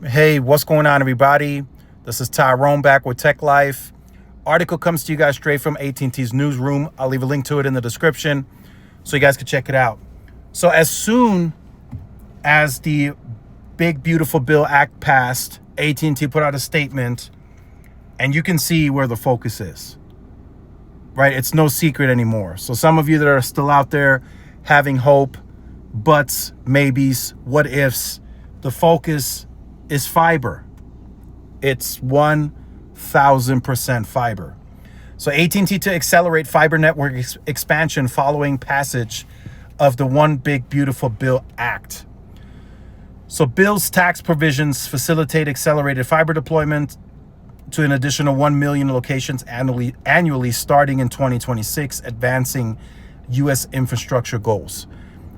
Hey, what's going on, everybody? This is Tyrone back with Tech Life. Article comes to you guys straight from AT&T's newsroom. I'll leave a link to it in the description so you guys can check it out. So as soon as the Big Beautiful Bill Act passed, AT&T put out a statement, and you can see where the focus is, right? It's no secret anymore. So some of you that are still out there having hope, buts, maybes, what ifs, the focus is fiber. It's 1,000% fiber. So AT&T to accelerate fiber network expansion following passage of the One Big Beautiful Bill Act. So bill's tax provisions facilitate accelerated fiber deployment to an additional 1 million locations annually starting in 2026, advancing U.S. infrastructure goals.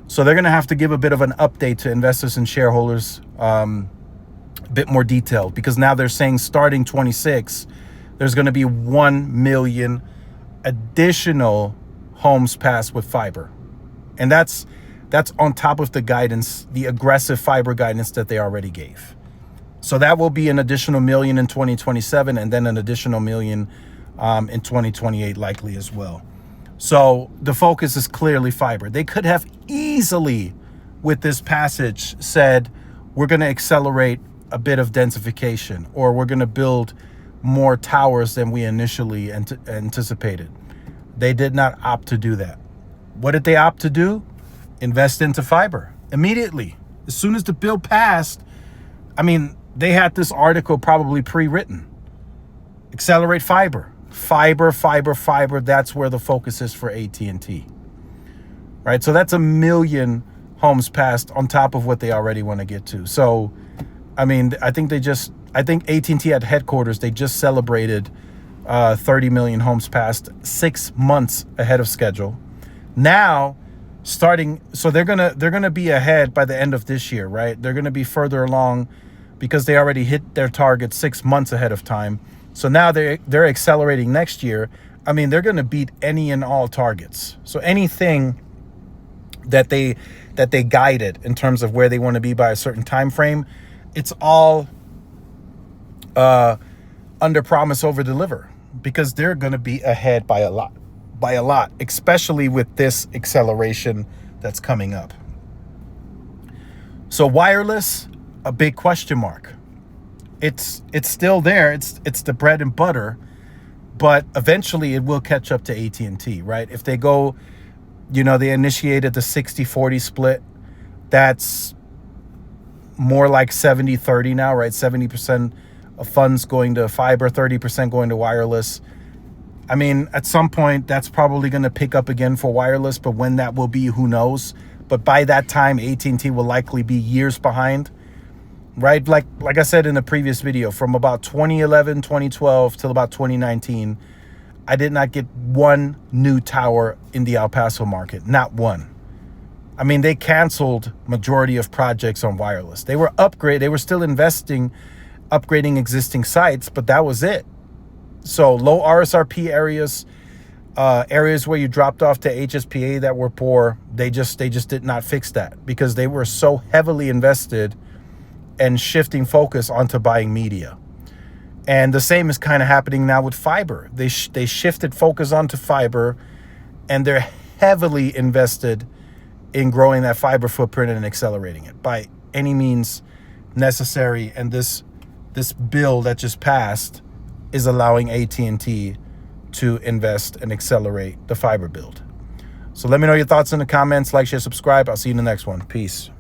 So they're going to have to give a bit of an update to investors and shareholders, a bit more detailed, because now they're saying starting 26, there's going to be 1 million additional homes passed with fiber. And that's on top of the guidance, the aggressive fiber guidance that they already gave. So that will be an additional million in 2027 and then an additional million in 2028 likely as well. So the focus is clearly fiber. They could have easily, with this passage, said, we're going to accelerate a bit of densification, or we're going to build more towers than we initially anticipated. They did not opt to do that. What did they opt to do? Invest into fiber immediately. As soon as the bill passed, I mean, they had this article probably pre-written. Accelerate fiber. Fiber, fiber, fiber. That's where the focus is for AT&T. Right? So that's 1 million homes passed on top of what they already want to get to. So, I mean, I think AT&T at headquarters, they just celebrated 30 million homes passed 6 months ahead of schedule. Now, so they're gonna be ahead by the end of this year, right? They're gonna be further along because they already hit their target 6 months ahead of time. So now they're accelerating next year. I mean, they're gonna beat any and all targets. So anything that they guided in terms of where they want to be by a certain time frame, it's all under promise over deliver, because they're going to be ahead by a lot, especially with this acceleration that's coming up. So wireless, a big question mark. It's still there. It's the bread and butter, but eventually it will catch up to AT&T, right? If they go, they initiated the 60-40 split. That's more like 70-30 now, right? 70% of funds going to fiber, 30% going to wireless. I mean, at some point, that's probably going to pick up again for wireless, but when that will be, who knows? But by that time, AT&T will likely be years behind, right? Like I said in the previous video, from about 2011, 2012 till about 2019, I did not get one new tower in the El Paso market, not one. I mean, they canceled majority of projects on wireless. They were still investing, upgrading existing sites, but that was it. So low RSRP areas, areas where you dropped off to HSPA that were poor, they just did not fix that because they were so heavily invested and shifting focus onto buying media. And the same is kind of happening now with fiber. They shifted focus onto fiber, and they're heavily invested in growing that fiber footprint and accelerating it by any means necessary. And this bill that just passed is allowing AT&T to invest and accelerate the fiber build. So let me know your thoughts in the comments. Like, share, subscribe. I'll see you in the next one. Peace.